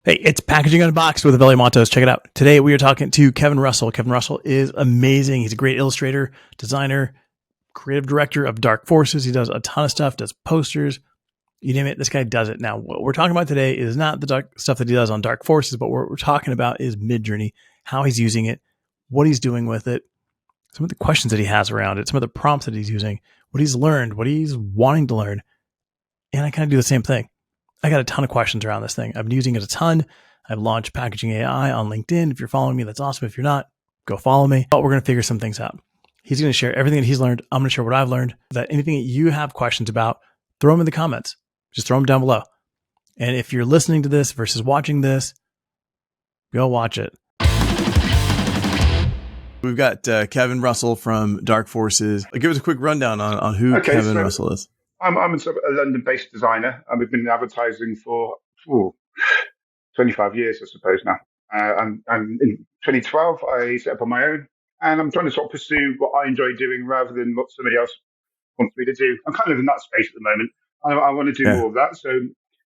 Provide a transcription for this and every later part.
Hey, it's Packaging Unboxed with Avelio Montos. Check it out. Today we are talking to Kevin Russel. Kevin Russel is amazing. He's a great illustrator, designer, creative director of Dark Forces. He does a ton of stuff, does posters, you name it. This guy does it. Now, what we're talking about today is not the dark stuff that he does on Dark Forces, but what we're talking about is Midjourney, how he's using it, what he's doing with it, some of the questions that he has around it, some of the prompts that he's using, what he's learned, what he's wanting to learn. And I kind of do the same thing. I got a ton of questions around this thing. I've been using it a ton. I've launched Packaging AI on LinkedIn. If you're following me, that's awesome. If you're not, go follow me. But we're going to figure some things out. He's going to share everything that he's learned. I'm going to share what I've learned. That anything that you have questions about, throw them in the comments. Just throw them down below. And if you're listening to this versus watching this, go watch it. We've got Kevin Russel from Dark Forces. Give us a quick rundown on who Kevin Russel is. I'm a London-based designer, and we've been in advertising for 25 years, I suppose now. And in 2012, I set up on my own, and I'm trying to sort of pursue what I enjoy doing rather than what somebody else wants me to do. I'm kind of in that space at the moment. I want to do more of that. So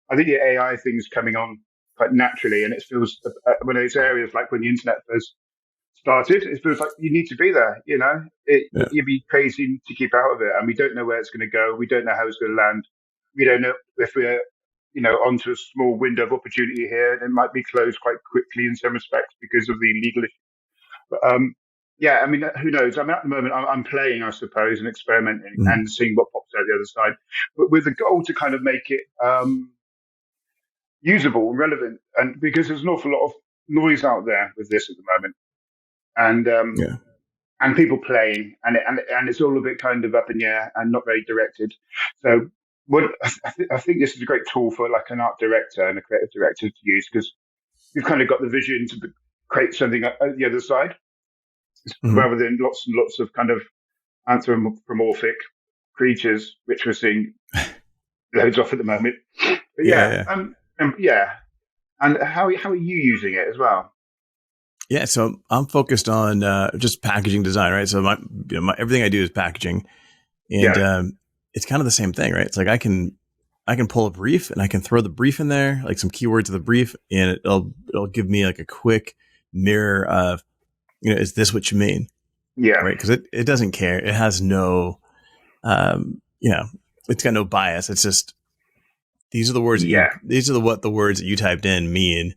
I think the AI thing's coming on quite naturally, and it feels when those areas like when the internet first started, it feels like you need to be there. You'd be crazy to keep out of it, and we don't know where it's going to go. We don't know how it's going to land. We don't know if we're onto a small window of opportunity here, and it might be closed quite quickly in some respects because of the legal issue. But who knows? At the moment I'm playing, I suppose, and experimenting and seeing what pops out the other side, but with the goal to kind of make it usable and relevant, and because there's an awful lot of noise out there with this at the moment. And people playing, and it's all a bit kind of up in the air and not very directed. So I think this is a great tool for like an art director and a creative director to use, because you've kind of got the vision to create something at the other side, rather than lots and lots of kind of anthropomorphic creatures, which we're seeing loads of at the moment. But and how are you using it as well? Yeah, so I'm focused on just packaging design, right? So my everything I do is packaging, and it's kind of the same thing, right? It's like I can pull a brief and I can throw the brief in there, like some keywords of the brief, and it'll give me like a quick mirror of, is this what you mean? Yeah, right. Because it doesn't care. It has no, it's got no bias. It's just these are the words. These are what the words that you typed in mean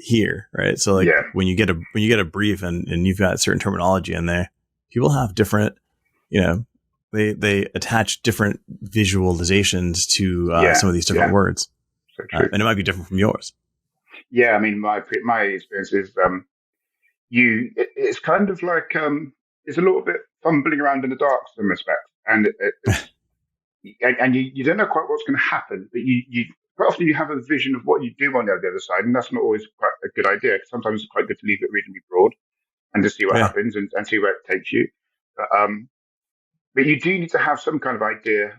here, right? So like when you get a brief and you've got certain terminology in there, people have different, they attach different visualizations to some of these different words, so and it might be different from yours. Yeah, I mean, my experience is it's kind of like it's a little bit fumbling around in the dark in some respects, and and you don't know quite what's going to happen, but you quite often you have a vision of what you do on the other side, and that's not always quite a good idea. Sometimes it's quite good to leave it reasonably broad and to see what happens and see where it takes you. But you do need to have some kind of idea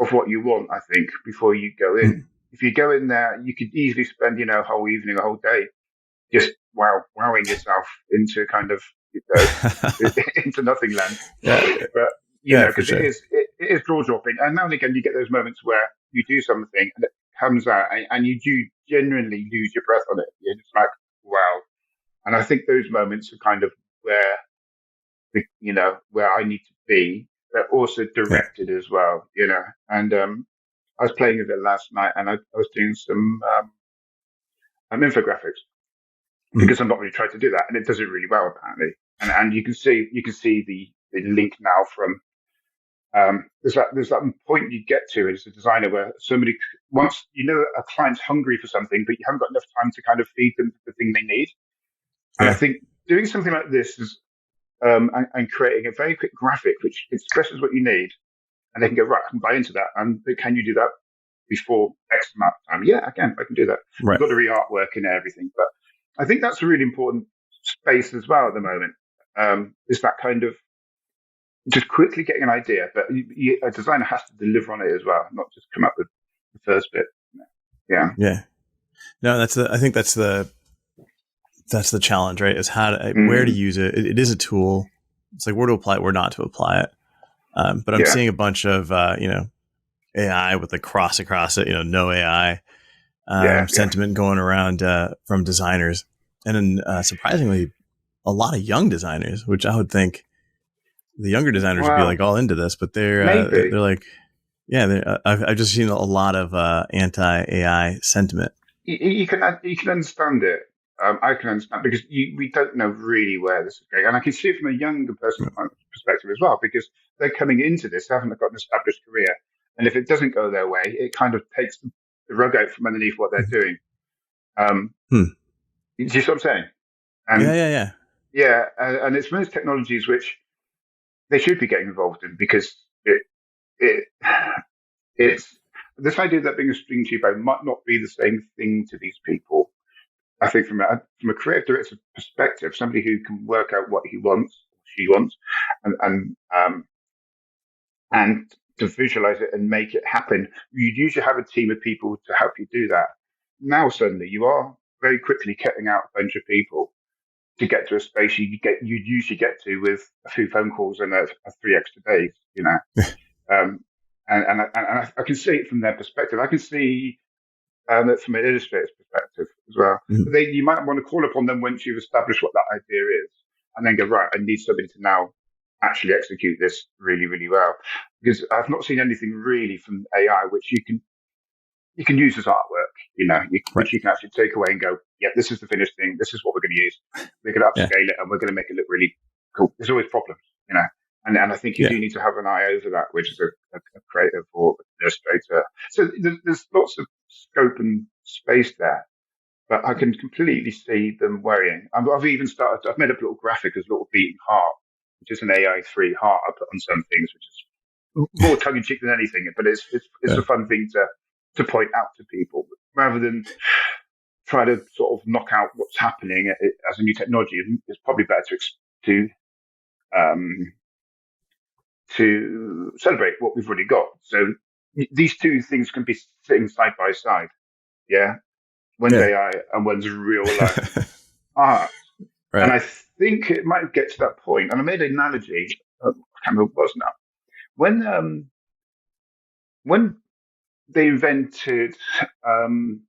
of what you want, I think, before you go in. If you go in there, you could easily spend, a whole evening, a whole day, just wowing yourself into kind of into nothing land. But because it is jaw dropping, and now and again you get those moments where you do something and it comes out, and you do genuinely lose your breath on it. You're just like, wow. And I think those moments are kind of where where I need to be, but also directed as well, And I was playing with it last night, and I was doing some infographics, because I'm not really trying to do that, and it does it really well apparently. And you can see the link now from there's that point you get to as a designer where somebody once a client's hungry for something, but you haven't got enough time to kind of feed them the thing they need. And I think doing something like this is and creating a very quick graphic which expresses what you need, and they can go, right, I can buy into that. And can you do that before X amount of time? Yeah, I can do that. Right. I've got the re-artwork and everything, but I think that's a really important space as well at the moment. Is that kind of just quickly getting an idea, but a designer has to deliver on it as well, not just come up with the first bit. Yeah. No, I think that's the challenge, right? Is where to use it. It is a tool. It's like where to apply it, where not to apply it. But I'm seeing a bunch of AI with the cross across it. No AI. Yeah, yeah. sentiment going around from designers, and then surprisingly, a lot of young designers, which I would think the younger designers would be like Well, all into this, but they're maybe. like, yeah, I've just seen a lot of anti AI sentiment. You can understand it. I can understand because we don't know really where this is going, and I can see it from a younger person's perspective as well because they're coming into this, they haven't got an established career, and if it doesn't go their way, it kind of takes the rug out from underneath what they're doing. Um, Hmm. you see what I'm saying? Yeah, And yeah, yeah, yeah, and it's one of those technologies which they should be getting involved in because it it's this idea that being a string cheapo might not be the same thing to these people. I think from a creative director perspective, somebody who can work out what he wants, she wants, and and to visualize it and make it happen, you'd usually have a team of people to help you do that. Now suddenly you are very quickly cutting out a bunch of people to get to a space you'd usually get to with a few phone calls and a 3 extra days, you know. Um, I can see it from their perspective. I can see from an illustrator's perspective as well. Mhm. But you might want to call upon them once you've established what that idea is, and then go, right, I need somebody to now actually execute this really, really well. Because I've not seen anything really from AI which you can use as artwork, Right. which you can actually take away and go, yeah, this is the finished thing. This is what we're going to use. We're going to Yeah, upscale it and we're going to make it look really cool. There's always problems, you know. And I think you yeah, do need to have an eye over that, which is a creative or illustrator. So there's lots of scope and space there, but I can completely see them worrying. I've even started. I've made up a little graphic as a little beating heart, which is an AI3 heart I put on some things, which is more tongue in cheek than anything. But it's yeah. a fun thing to point out to people rather than try to sort of knock out what's happening as a new technology. It's probably better to um, to celebrate what we've already got. So these two things can be sitting side by side. Yeah, one's Yeah. AI and one's real life art. And Right. I think it might get to that point. And I made an analogy. I can't remember what it was now. When they invented um,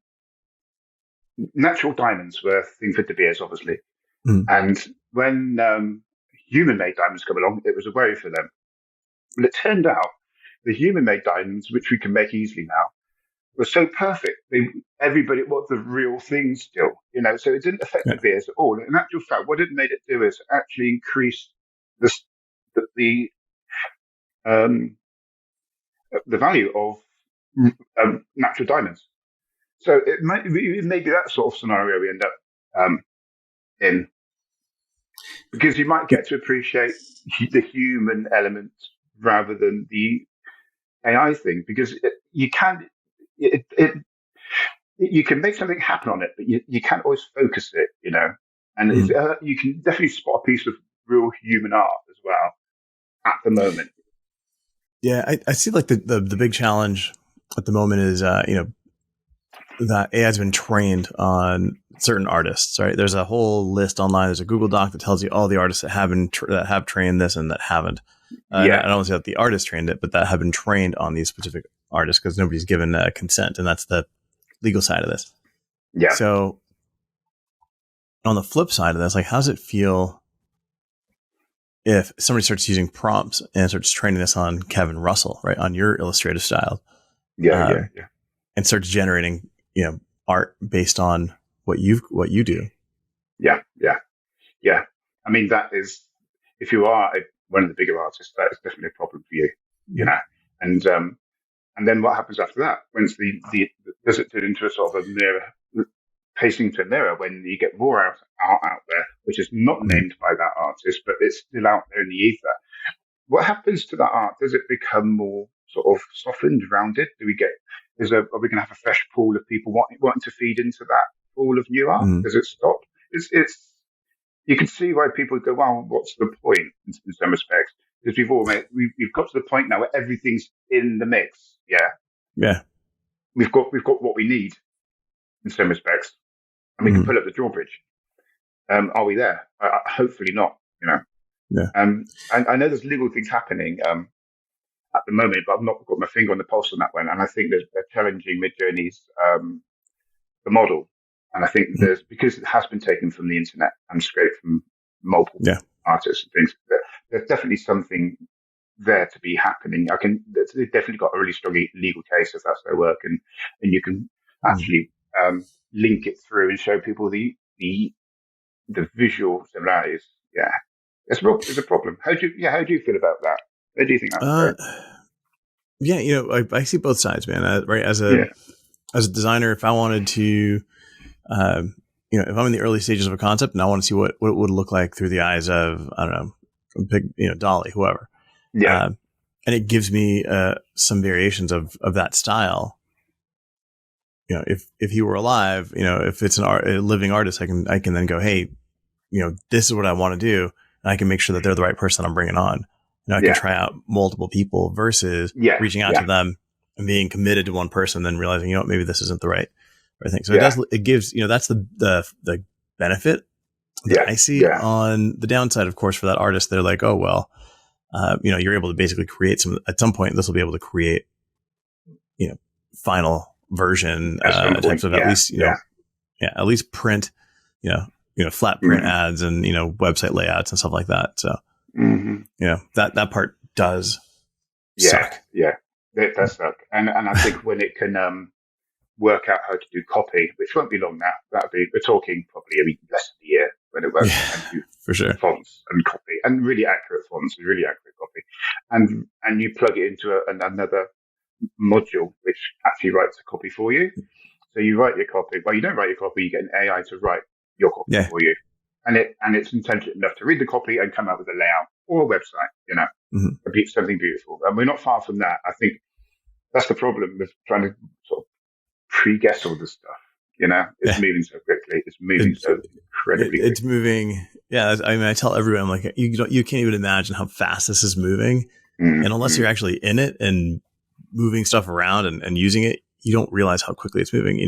natural diamonds, were a thing for De Beers, obviously, Mm. and when human-made diamonds come along, it was a worry for them. But it turned out the human-made diamonds, which we can make easily now, were so perfect. Everybody was the real thing still, so it didn't affect Yeah. the beers at all. In actual fact, what it made it do is actually increase the the um, the value of natural diamonds. So it may be that sort of scenario we end up in, because you might get to appreciate the human element rather than the AI thing, because you can it you can make something happen on it, but you can't always focus it, And Mm. you can definitely spot a piece of real human art as well at the moment. Yeah, I see like the big challenge at the moment is that AI has been trained on certain artists, right? There's a whole list online. There's a Google Doc that tells you all the artists that that have trained this and that haven't. And I Yeah, don't say that the artist trained it, but that have been trained on these specific artists because nobody's given consent, and that's the legal side of this. yeah. So on the flip side of this, like, how does it feel if somebody starts using prompts and starts training this on Kevin Russell, right, on your illustrative style, Yeah, yeah, um, yeah, and starts generating, art based on what you do? yeah, yeah, yeah. I mean, that is, if you are one of the bigger artists, that is definitely a problem for you, you Mhm. know. And then what happens after that? Once does it turn into a sort of a mirror, pacing to a mirror when you get more art out there, which is not Mhm. named by that artist, but it's still out there in the ether? What happens to that art? Does it become more sort of softened, rounded? Are we going to have a fresh pool of people wanting to feed into that pool of new art? Mhm. Does it stop? It's You can see why people go, well, what's the point in some respects? Because we've got to the point now where everything's in the mix. Yeah, Yeah. we've got what we need in some respects, and we can Mhm. pull up the drawbridge. Are we there? Hopefully not. Yeah. I know there's legal things happening at the moment, but I've not got my finger on the pulse on that one. And I think they're challenging Midjourney's the model. And I think because it has been taken from the internet and scraped from multiple Yeah. artists and things, there's definitely something there to be happening. They've definitely got a really strong legal case if that's their work, and you can actually link it through and show people the visual similarities. Yeah, it's a problem. How do you feel about that? How do you think that's going? Yeah, I see both sides, man. Right, as Yeah, a designer, if I wanted to, if I'm in the early stages of a concept and I want to see what it would look like through the eyes of, I don't know, pick, Dolly, whoever, yeah, and it gives me some variations of that style. If he were alive, if it's a living artist, I can then go, hey, this is what I want to do, and I can make sure that they're the right person I'm bringing on. I can try out multiple people versus reaching out to them and being committed to one person, and then realizing, maybe this isn't the right thing. So it gives, that's the benefit that I see. On the downside, of course, for that artist, they're like, oh, well, you're able to basically create at some point, this will be able to create, final version types of at least, at least print, flat print ads and, website layouts and stuff like that. So, that part does suck. Yeah, it does suck. And I think when it can work out how to do copy, which won't be long now, we're talking probably less than a year when it works and do for sure fonts and copy and really accurate fonts and really accurate copy. And you plug it into another module which actually writes a copy for you. So you write your copy. Well, you don't write your copy, you get an AI to write your copy for you. And it's intelligent enough to read the copy and come up with a layout or a website, something beautiful. And we're not far from that. I think that's the problem with trying to sort of pre-guess all this stuff. It's moving so quickly. It's moving so incredibly quickly. It's moving. Yeah. I mean, I tell everyone, I'm like, you can't even imagine how fast this is moving. And unless you're actually in it and moving stuff around and using it, you don't realize how quickly it's moving.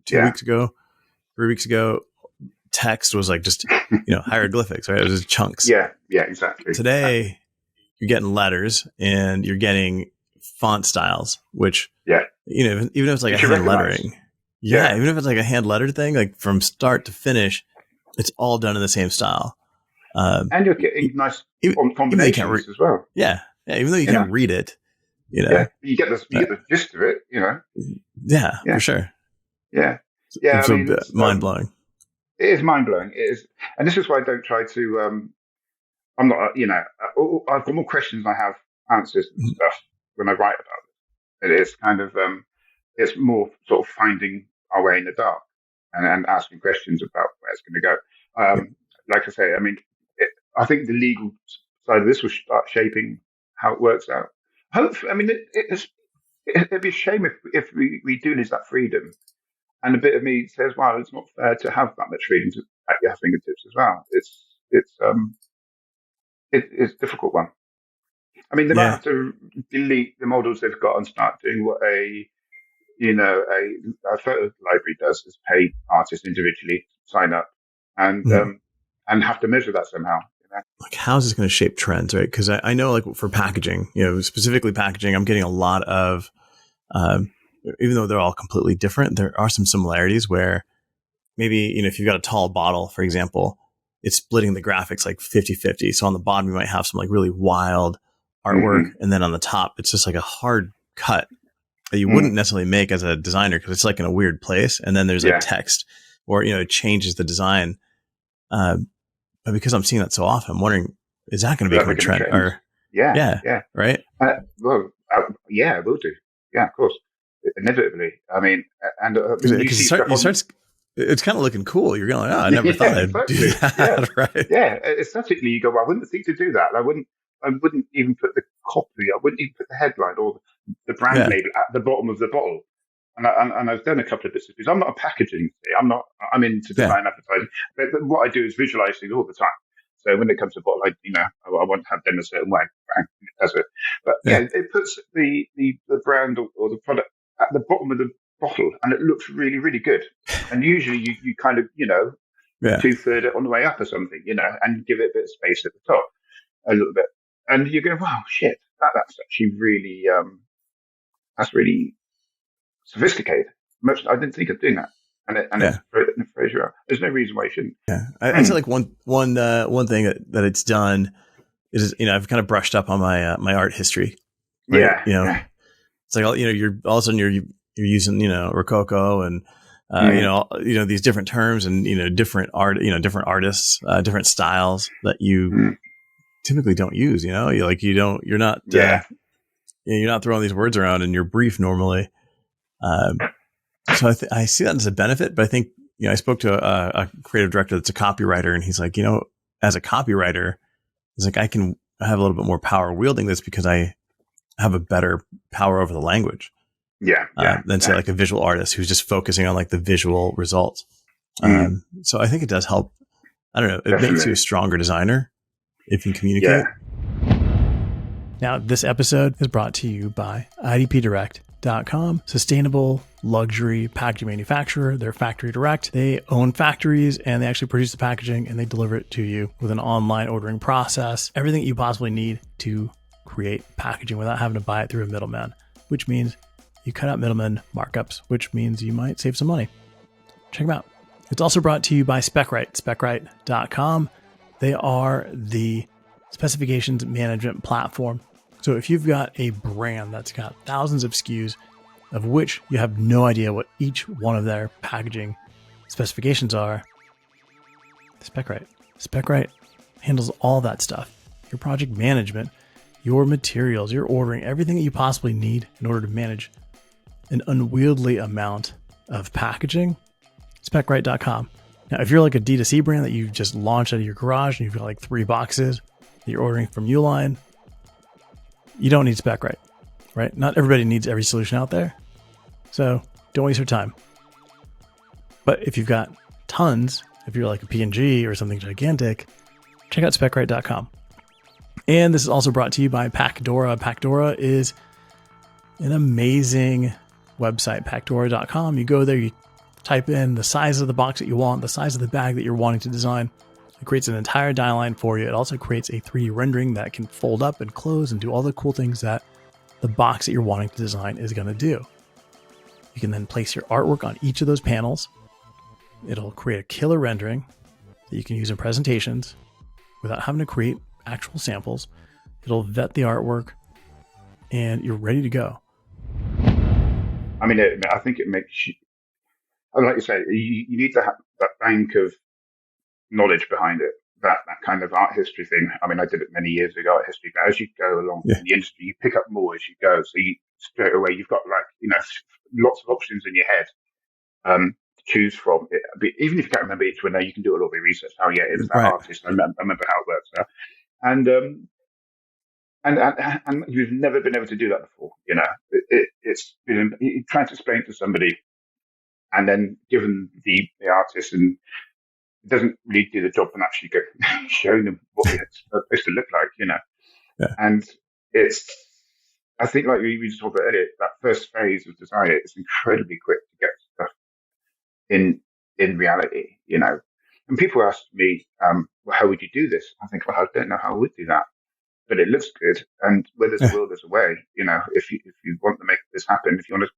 2 weeks ago, 3 weeks ago, text was like just, hieroglyphics, right? It was just chunks. Yeah, exactly. Today, you're getting letters and you're getting font styles, which, even if it's like a hand lettering. Yeah, even if it's like a hand lettered thing, like from start to finish, it's all done in the same style. And you're getting nice combinations as well. Yeah. Even though you can't read it, you get the gist of it, Yeah, for sure. Yeah. It's mind blowing. It is mind blowing. It is, and this is why I don't try to. I'm not. I've got more questions than I have answers and stuff when I write about it. It is kind of. It's more sort of finding our way in the dark and asking questions about where it's going to go. Like I say, I mean, I think the legal side of this will start shaping how it works out. Hopefully, I mean, it'd be a shame if we do lose that freedom. And a bit of me says, "Wow, it's not fair to have that much freedom at your fingertips as well." It's a difficult one. I mean, they might have to delete the models they've got and start doing what a photo library does: is pay artists individually, sign up, and have to measure that somehow. Like, how is this going to shape trends, right? Because I know, like, for packaging, specifically packaging, I'm getting a lot of, even though they're all completely different, there are some similarities where maybe, if you've got a tall bottle, for example, it's splitting the graphics like 50-50. So on the bottom, you might have some like really wild artwork. And then on the top, it's just like a hard cut that you wouldn't necessarily make as a designer because it's like in a weird place. And then there's like text or, it changes the desigin. But because I'm seeing that so often, I'm wondering, is that going to become a trend? Or right? Well, it will do. Yeah, of course, inevitably. I mean, and it's kind of looking cool. You're going, I never thought I'd do that. Right? Yeah, aesthetically, you go, well, I wouldn't think to do that. I wouldn't even put the copy. I wouldn't even put the headline or the brand label at the bottom of the bottle. And I've done a couple of bits of things. I'm not a packaging. I'm into design advertising. But what I do is visualize things all the time. So when it comes to bottle, I want to have them a certain way. It does it. But it puts the brand or the product at the bottom of the bottle, and it looks really, really good. And usually you kind of, 2/3 it on the way up or something, and give it a bit of space at the top, a little bit. And you go, wow, shit, that's actually really, that's really sophisticated. I didn't think of doing that. and Yeah. it throws you out. There's no reason why you shouldn't. Yeah. I say like one thing that it's done is, I've kind of brushed up on my, my art history, right? Yeah. It's like, you're all of a sudden you're using, Rococo and, these different terms and, different art, different artists, different styles that you typically don't use, you're not, Yeah. you're not throwing these words around in your brief normally. So I see that as a benefit, but I think, I spoke to a creative director that's a copywriter, and he's like, as a copywriter, he's like, I have a little bit more power wielding this because I have a better power over the language. Than say like a visual artist who's just focusing on like the visual results. So I think it does help. I don't know. It Definitely makes you a stronger designer if you can communicate. Now, this episode is brought to you by idpdirect.com, sustainable luxury packaging manufacturer. They're factory direct. They own factories and they actually produce the packaging and they deliver it to you with an online ordering process. Everything you possibly need to create packaging without having to buy it through a middleman, which means you cut out middleman markups, which means you might save some money. Check them out. It's also brought to you by SpecWrite, specwrite.com. They are the specifications management platform. So if you've got a brand that's got thousands of SKUs, of which you have no idea what each one of their packaging specifications are, SpecWrite handles all that stuff. Your project management, your materials, your ordering, everything that you possibly need in order to manage an unwieldy amount of packaging, specwrite.com. Now, if you're like a D2C brand that you just launched out of your garage and you've got like 3 boxes that you're ordering from Uline, you don't need SpecWrite, right? Not everybody needs every solution out there. So don't waste your time. But if you've got tons, if you're like a P&G or something gigantic, check out specwrite.com. And this is also brought to you by Packdora. Packdora is an amazing website, packdora.com. You go there, you type in the size of the box that you want, the size of the bag that you're wanting to design. It creates an entire die line for you. It also creates a 3D rendering that can fold up and close and do all the cool things that the box that you're wanting to design is going to do. You can then place your artwork on each of those panels. It'll create a killer rendering that you can use in presentations without having to create actual samples. It'll vet the artwork and you're ready to go. I mean, I think it makes you, like you say, you need to have that bank of knowledge behind it, that kind of art history thing. I mean, I did it many years ago, art history, but as you go along in the industry, you pick up more as you go. So you straight away, you've got lots of options in your head to choose from. Even if you can't remember each one, now you can do a little bit of research. Oh yeah, it was that artist. I remember how it works now. And you've never been able to do that before. It's been trying to explain to somebody, and then given the artist, and it doesn't really do the job and actually showing them what it's supposed to look like. And I think like we just talked about earlier, that first phase of design, it's incredibly quick to get stuff in reality. And people ask me, well, how would you do this? I think, well, I don't know how I would do that. But it looks good, and where there's a will, there's a way. If you want to make this happen, if you want to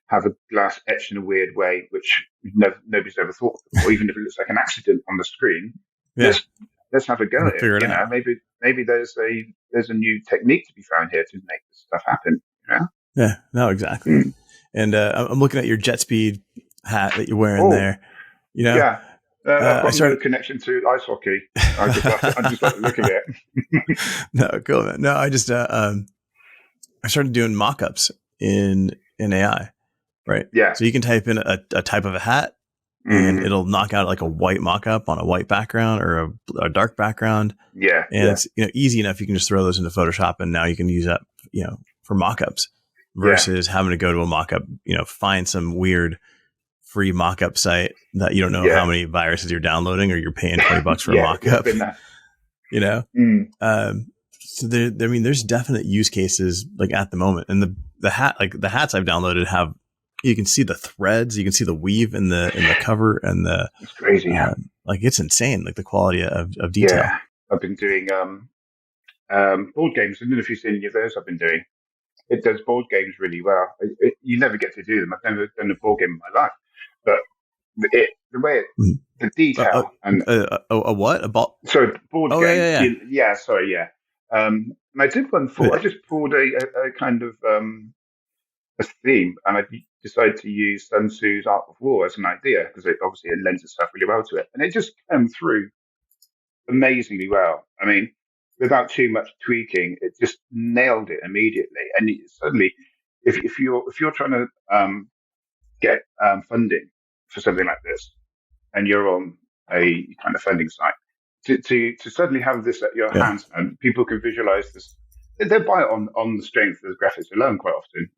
have a glass etched in a weird way, which nobody's ever thought of before, even if it looks like an accident on the screen, let's have a go at it. Maybe there's a new technique to be found here to make this stuff happen. Yeah, no, exactly. And I'm looking at your jet speed hat that you're wearing there. Yeah. I've got no connection to ice hockey. I just like to look at it. No, cool, man. No, I just I started doing mock-ups in AI, right? Yeah. So you can type in a type of a hat, and it'll knock out like a white mock-up on a white background or a dark background. Yeah. And it's easy enough. You can just throw those into Photoshop, and now you can use that for mock-ups versus having to go to a mock-up. Find some weird free mock-up site that you don't know how many viruses you're downloading, or you're paying $20 for a mock-up. So there's definite use cases like at the moment, and the hats I've downloaded have, you can see the threads, you can see the weave in the cover, and it's crazy. It's insane, like the quality of detail. Yeah, I've been doing board games. I don't know if you've seen any of those I've been doing. It does board games really well. You never get to do them. I've never done a board game in my life, but the way Mhm. the detail and A what? A ball? so board Oh, game. yeah. Yeah, sorry, yeah. And I did one for. I just pulled a kind of a theme, and I decided to use Sun Tzu's Art of War as an idea because it lends itself really well to it, and it just came through amazingly well. I mean, without too much tweaking, it just nailed it immediately. And suddenly, if you're trying to get funding for something like this, and you're on a kind of funding site, to suddenly have this at your Yeah. hands and people can visualize this, they buy it on the strength of the graphics alone quite often.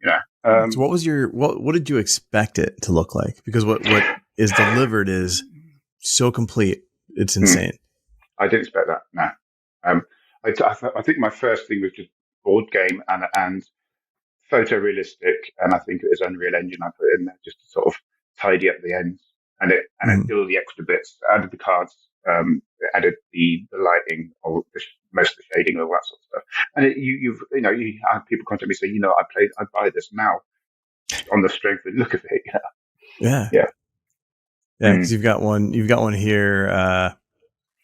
So what was what did you expect it to look like? Because what is delivered is so complete. It's insane. I didn't expect that. No. Um, I think my first thing was just board game and photorealistic, and I think it was Unreal Engine I put in there just to sort of tidy up the ends and it did all the extra bits, added the cards, added the lighting or most of the shading, all that sort of stuff. And you have people contact me say, I buy this now on the strength and look of it. Yeah. Yeah. Yeah. Because you've got one here.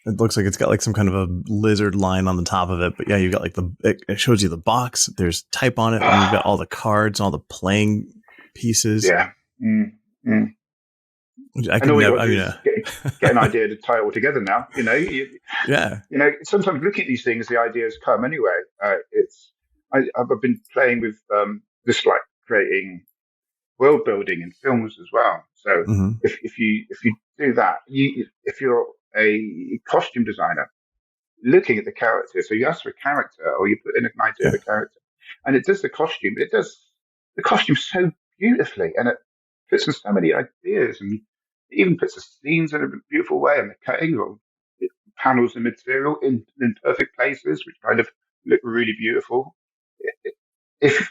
It looks like it's got like some kind of a lizard line on the top of it, but yeah, you've got like it shows you the box. There's type on it, and you've got all the cards, all the playing pieces. Yeah. I could never. Get an idea to tie it all together now. Yeah. Sometimes looking at these things, the ideas come anyway. I've been playing with just like creating world building in films as well. So if you do that, if you're a costume designer, looking at the character, so you ask for a character or you put in an idea of a character, and it does the costume. It does the costume so beautifully, and it fits in so many ideas, and it even puts the scenes in a beautiful way, and the cutting or panels and material in perfect places, which kind of look really beautiful. If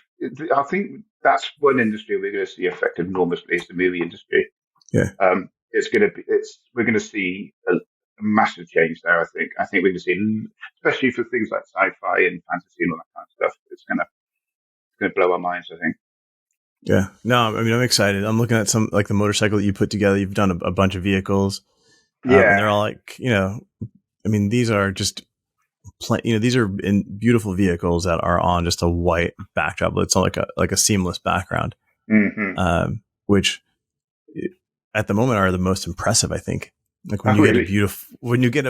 I think that's one industry we're going to see affected enormously is the movie industry. Yeah. We're going to see a massive change there. I think we're going to see, especially for things like sci-fi and fantasy and all that kind of stuff. It's going to blow our minds, I think. Yeah. No, I mean, I'm excited. I'm looking at some like the motorcycle that you put together. You've done a bunch of vehicles. Yeah. And they're all like, I mean, these are just, these are beautiful vehicles that are on just a white backdrop. It's not like a seamless background, which at the moment are the most impressive, I think. Like when you get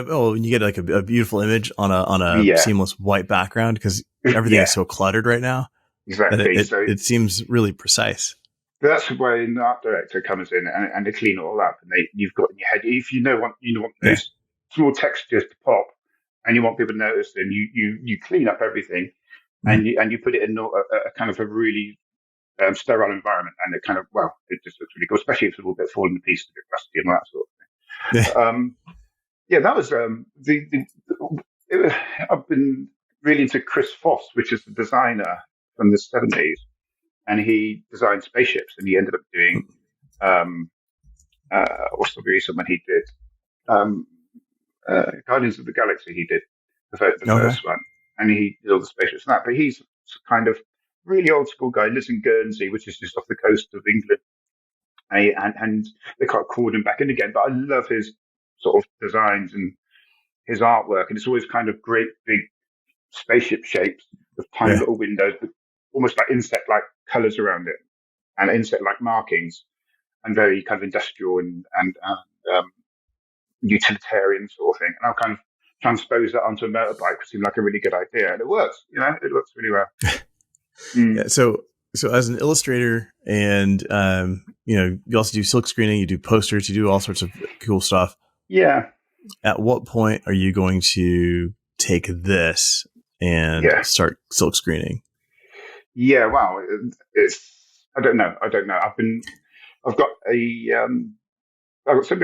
like a beautiful image on a seamless white background, because everything is so cluttered right now. Exactly. It seems really precise. That's where an art director comes in and they clean it all up, and you've got in your head, if you want those small textures to pop, and you want people to notice, then you clean up everything, and you put it in a kind of a really sterile environment, and it kind of it just looks really cool, especially if it's a little bit falling to pieces, a bit rusty and all that sort of thing. That was I've been really into Chris Foss, which is the designer from the 70s. And he designed spaceships, and he ended up doing what's the recent one he did? Guardians of the Galaxy. He did the first one, and he did all the spaceships and that. But he's kind of really old school guy. Lives in Guernsey, which is just off the coast of England, and they kind of called him back in again. But I love his sort of designs and his artwork, and it's always kind of great big spaceship shapes with tiny little windows, but almost like insect-like colors around it and insect-like markings, and very kind of industrial and utilitarian sort of thing. And I'll kind of transpose that onto a motorbike, which seemed like a really good idea, and it works. It works really well. Yeah. So as an illustrator, and you also do silk screening, you do posters, you do all sorts of cool stuff. Yeah. At what point are you going to take this and start silk screening? Yeah, wow. I don't know. I've got somebody I'm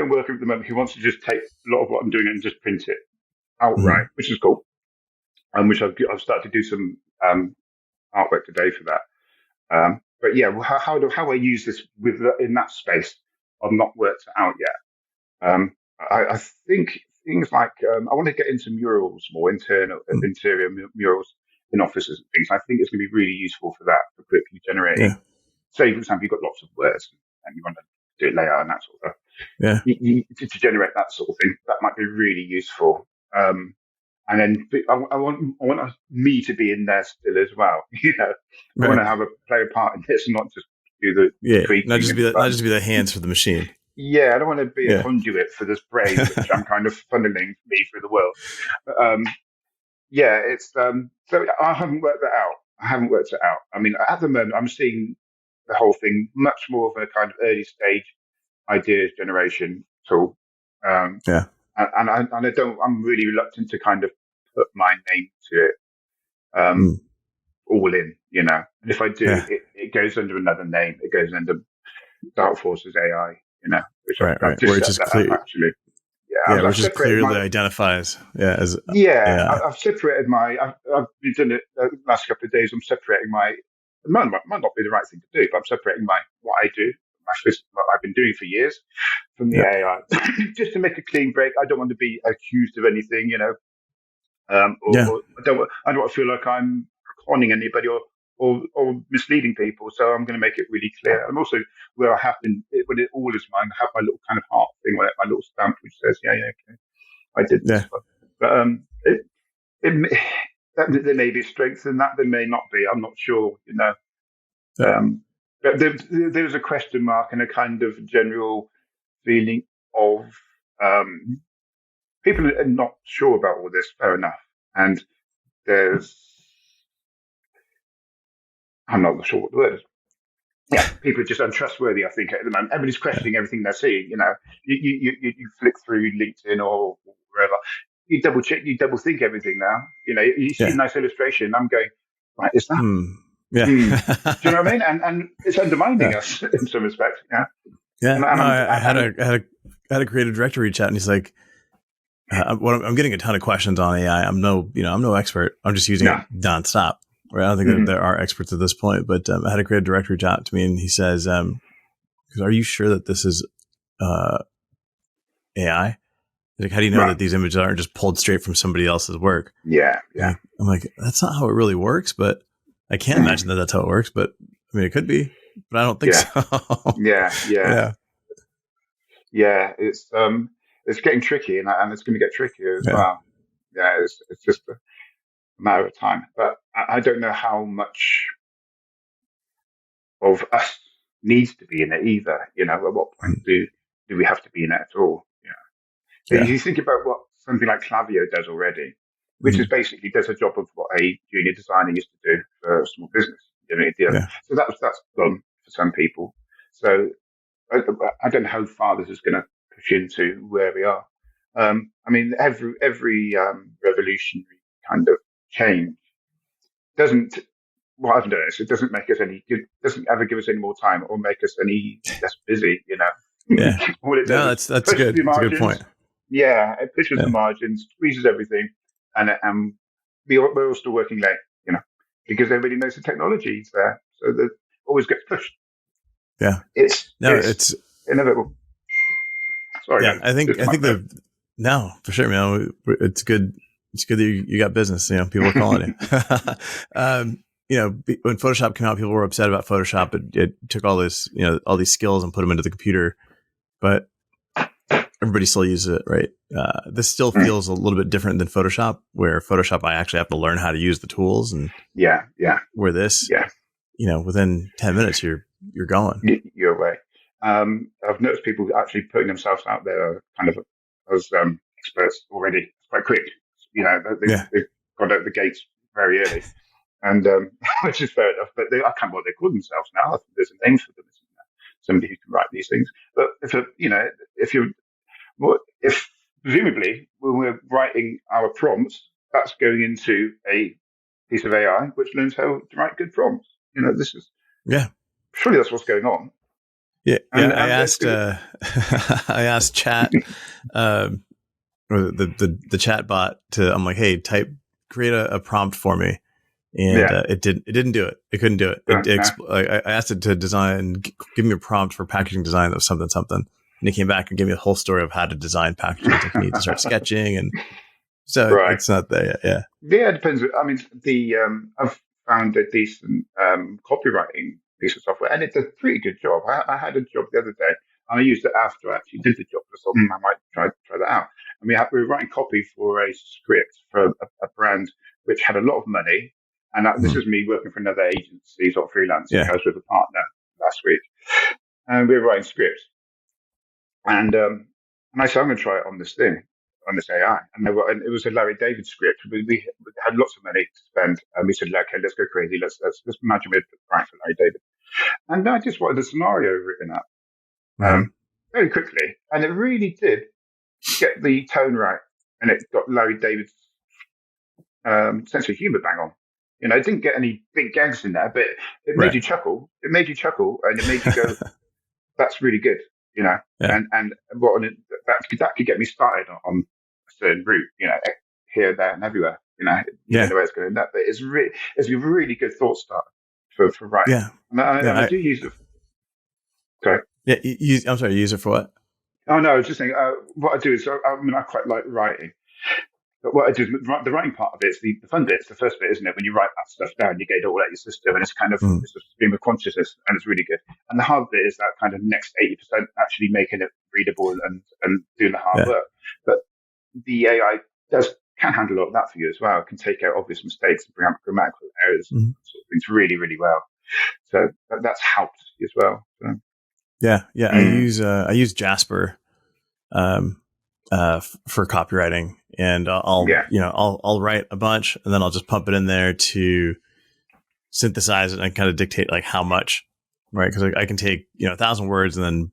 working with at the moment who wants to just take a lot of what I'm doing and just print it outright, which is cool. Which I've started to do some artwork today for that. But yeah, how I use this in that space, I've not worked it out yet. I think things like I want to get into murals, more interior murals in offices and things. I think it's going to be really useful for that, for quickly generating. Say, for example, you've got lots of words and you want to do it layout and that sort of stuff. Yeah. To generate that sort of thing. That might be really useful. And then I want me to be in there still as well. I want Right. to play a part in this, and not just do the Yeah. Not tweaking just and be the, stuff. not just be the hands for the machine. Yeah, I don't want to be a Yeah. conduit for this brain, which I'm kind of funneling me through the world. But, yeah, it's so I haven't worked that out. I haven't worked it out. I mean, at the moment, I'm seeing the whole thing much more of a kind of early stage ideas generation tool. Um, Yeah. and I don't. I'm really reluctant to kind of put my name to it Mm. all in. And if I do, Yeah. it goes under another name. It goes under Dark Forces AI. Which Right. I've Right. just Where it set just that up clear. actually. Yeah, Yeah. Where it I've just separated clearly my. identifies. Yeah. As Yeah, AI. I've separated my. I've been doing it the last couple of days. I'm separating my. It might not be the right thing to do, but I'm separating what I do, what I've been doing for years, from the Yeah. AI, just to make a clean break. I don't want to be accused of anything, Yeah. or I don't want to feel like I'm conning anybody or misleading people. So I'm going to make it really clear. I'm also where I have been when it all is mine. I have my little kind of heart thing, my little stamp which says, yeah, okay, I did this Yeah. one. But it there may be strength in that. There may not be. I'm not sure. Yeah. But there's a question mark and a kind of general feeling of people are not sure about all this. Fair enough. And there's I'm not sure what the word is. Yeah, people are just untrustworthy. I think at the moment, everybody's questioning everything they're seeing. You flick through LinkedIn or wherever, you double check, you double think everything now. You see a Yeah. nice illustration. I'm going, right, is that? Mm. Yeah. Do you know what I mean? And it's undermining Yeah. us in some respects. Yeah. Yeah. And, No, and I'm I had and, had a creative director reach out, and he's like, I'm getting a ton of questions on AI. I'm no expert. I'm just using it no. nonstop. Right? I don't think that there are experts at this point, but I had a creative director reach out to me, and he says, "Are you sure that this is AI? Like, how do you know Right. that these images aren't just pulled straight from somebody else's work?" Yeah. Yeah. I'm like, that's not how it really works, but I can't imagine that that's how it works. But I mean, it could be, but I don't think Yeah. so. Yeah. Yeah. Yeah. Yeah. It's getting tricky, and it's going to get trickier as Yeah. well. Yeah. It's just a matter of time. But I don't know how much of us needs to be in it either. At what point do we have to be in it at all? If Yeah. you think about what something like Klaviyo does already, which is Mhm. basically does a job of what a junior designer used to do for a small business. Yeah. So that's done for some people. So I don't know how far this is going to push into where we are. I mean, every revolutionary kind of change doesn't. What I've noticed, it doesn't make us any good. Doesn't ever give us any more time or make us any less busy. Yeah. All it does No, is that's push good. the That's a good point. margins. Yeah, it pushes the Yeah. margins, squeezes everything, and we're all still working late. Because everybody knows the technology is there, so that always gets pushed. Yeah. It's No, it's inevitable. Sorry, yeah. man. I think Just my phone. no, for sure, man. It's good. It's good that you got business. People are calling you. When Photoshop came out, people were upset about Photoshop. It took all this, all these skills and put them into the computer, but everybody still uses it, right? This still feels a little bit different than Photoshop, where Photoshop, I actually have to learn how to use the tools, and Yeah, where this, yeah. within 10 minutes, you're going. You're away. I've noticed people actually putting themselves out there kind of as experts already. It's quite quick. Yeah. They've got out the gates very early, and which is fair enough. But I can't remember what they call themselves now. I think there's a name for them. Somebody who can write these things. But if presumably when we're writing our prompts, that's going into a piece of AI which learns how to write good prompts. This is Yeah. surely that's what's going on. Yeah. And, Yeah. I and it's asked, gonna, I asked chat, or the chat bot I'm like, hey, create a prompt for me. And yeah, it didn't do it. It couldn't do it. no, I asked it to design, give me a prompt for packaging design of something. And it came back and gave me a whole story of how to design packaging. It's like, you need to start sketching. And so right. it's not there yet. Yeah. Yeah, it depends. I mean, I've found a decent copywriting piece of software, and it's a pretty good job. I had a job the other day. And I used it after I actually did the job. I thought, I might try that out. And we were writing copy for a script for a brand which had a lot of money. And this is me working for another agency, sort of freelancing. Yeah. I was with a partner last week, and we were writing scripts. And I said, I'm going to try it on this thing, on this AI. And it was a Larry David script. We had lots of money to spend, and we said, okay, let's go crazy. Let's imagine we're writing for Larry David. And I just wanted a scenario written up very quickly, and it really did get the tone right, and it got Larry David's sense of humor bang on. It didn't get any big gags in there, but it made you chuckle. It made you chuckle, and it made you go, "That's really good." And that could get me started on a certain route. Here, there, and everywhere. You don't know where it's going to end up, but it's a really good thought starter for writing. Yeah, and I do use it. Sorry. Yeah, I'm sorry. You use it for what? Oh no, I was just saying. What I do is, I quite like writing. But what I do is the writing part of it is the fun bit. It's the first bit, isn't it? When you write that stuff down, you get it all out of your system, and it's kind of it's a stream of consciousness, and it's really good. And the hard bit is that kind of next 80% actually making it readable and doing the hard work. But the AI can handle a lot of that for you as well. It can take out obvious mistakes and bring out grammatical errors and sort of things really, really well. So that's helped as well. So. Yeah. I use Jasper for copywriting, and I'll write a bunch, and then I'll just pump it in there to synthesize it and kind of dictate like how much, right? Because I can take 1,000 words and then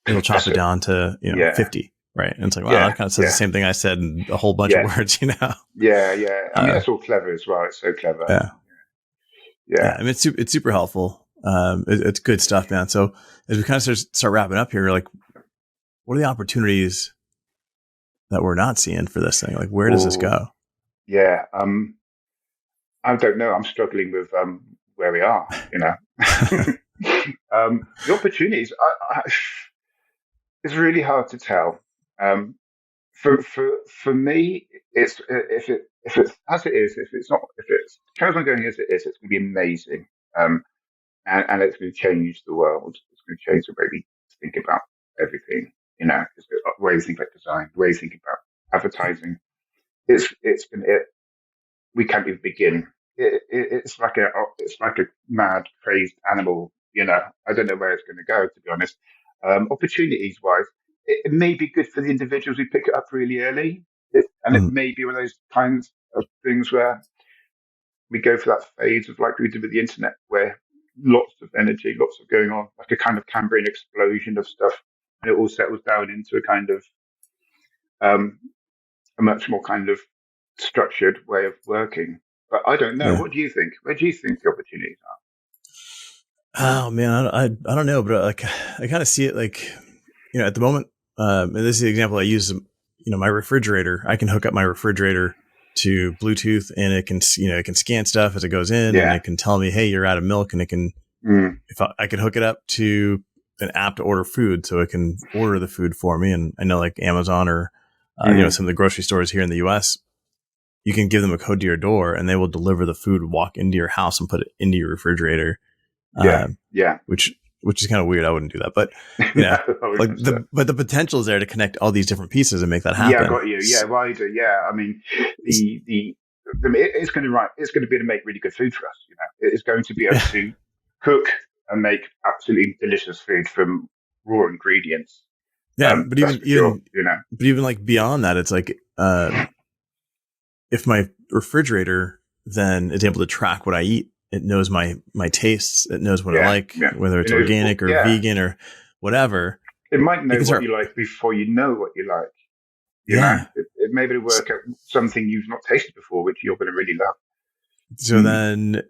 it'll chop it down to 50, right? And it's like, wow, that kind of says the same thing I said in a whole bunch of words, Yeah. I mean, that's all clever as well. It's so clever. Yeah. I mean, it's super helpful. It's good stuff, man. So as we kind of start wrapping up here, like, what are the opportunities that we're not seeing for this thing? Like, where does this go? Yeah. I don't know. I'm struggling with where we are, the opportunities, it's really hard to tell. For me, it's if it's as it is, if it carries on going as it is, it's going to be amazing. And it's going to change the world. It's going to change the way we think about everything. It's the way we think about design, the way we think about advertising. We can't even begin. It's like a mad, crazed animal. I don't know where it's going to go, to be honest. Opportunities wise, it may be good for the individuals who pick it up really early, it may be one of those kinds of things where we go for that phase of like we did with the internet, where lots of energy, lots of going on, like a kind of Cambrian explosion of stuff, and it all settles down into a kind of a much more kind of structured way of working. But I don't know. What do you think? Where do you think the opportunities are? Oh man, I don't know, but like I kind of see it like at the moment. And this is the example I use. My refrigerator. I can hook up my refrigerator to Bluetooth, and it can scan stuff as it goes in, and it can tell me, hey, you're out of milk, and it can if I can hook it up to an app to order food, so it can order the food for me. And I know like Amazon or some of the grocery stores here in the US, you can give them a code to your door, and they will deliver the food, walk into your house, and put it into your refrigerator. Which is kind of weird. I wouldn't do that, but but the potential is there to connect all these different pieces and make that happen. Yeah, I got you. Yeah, wider. Yeah, I mean, it's going to be to make really good food for us. It's going to be able to cook and make absolutely delicious food from raw ingredients. Yeah, but even like beyond that, it's like if my refrigerator then is able to track what I eat. It knows my tastes. It knows what I like, whether it's organic or vegan or whatever. It might know what you like before you know what you like. It may be to work out something you've not tasted before, which you're going to really love. So then,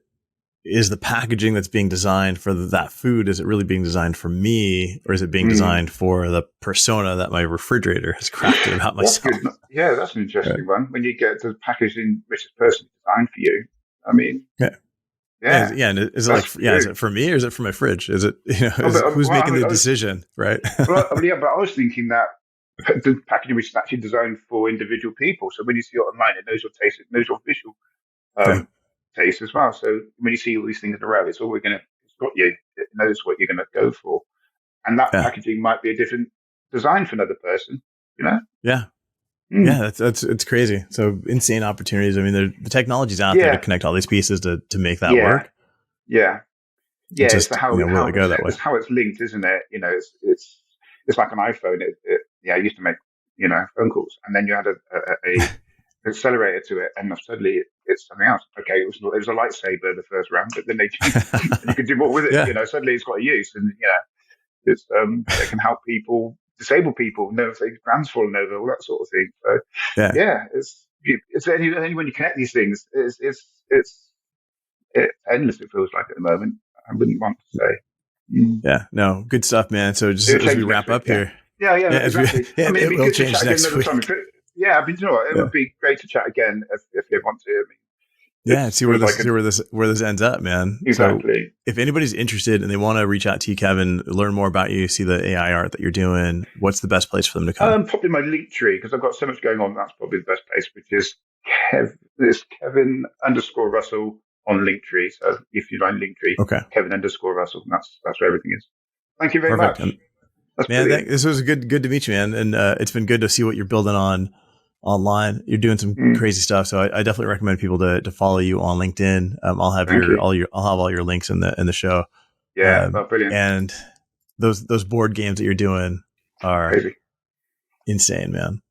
is the packaging that's being designed for that food, is it really being designed for me, or is it being designed for the persona that my refrigerator has crafted about myself? Good. Yeah, that's an interesting one. When you get the packaging which is personally designed for you, I mean, Yeah. And is it is it for me or is it for my fridge? Is it, who's making the decision, right? But I was thinking that the packaging was actually designed for individual people. So when you see it online, it knows your taste, it knows your visual taste as well. So when you see all these things in a row, it's got you. It knows what you're going to go for. and that Yeah. packaging might be a different design for another person. Yeah. Yeah, it's crazy. So insane opportunities. I mean, the technology's out there to Yeah, connect all these pieces to make that yeah, work. yeah, It's yeah. It's just, will it go that way? it's how it's linked, isn't it? It's like an iPhone. Yeah, I used to make phone calls, and then you had a accelerator to it, and suddenly it's something else. Okay, it was a lightsaber the first round, but then they changed, and you could do more with it. Yeah. Suddenly it's got a use, and it can help people, disabled people, know if their grand's fallen over, all that sort of thing. So Yeah. yeah, it's only when you connect these things, it's endless. It feels like at the moment. I wouldn't want to say. Yeah. No, good stuff, man. So just It'll as we change next wap week. up Yeah, here, yeah, yeah, exactly. I mean, it'd it be will good to change chat again next another time. week. Yeah, but it Yeah. would be great to chat again if you want to. I mean, Yeah. it feels like Where this ends up, man. So exactly. if anybody's interested and they want to reach out to you, Kevin, learn more about you, see the AI art that you're doing, what's the best place for them to come? Probably my link tree, because I've got so much going on. That's probably the best place, which is it's Kevin_Russel on Linktree. So if you like Linktree, Okay. Kevin_Russel, and that's where everything is. Thank you very Perfect. much. That's Man, brilliant. this was good to meet you, man. And it's been good to see what you're building online. You're doing some crazy stuff. So I definitely recommend people to follow you on LinkedIn. I'll have Thank you. I'll have all your links in the show. Yeah, brilliant. And those board games that you're doing are Crazy. insane, man.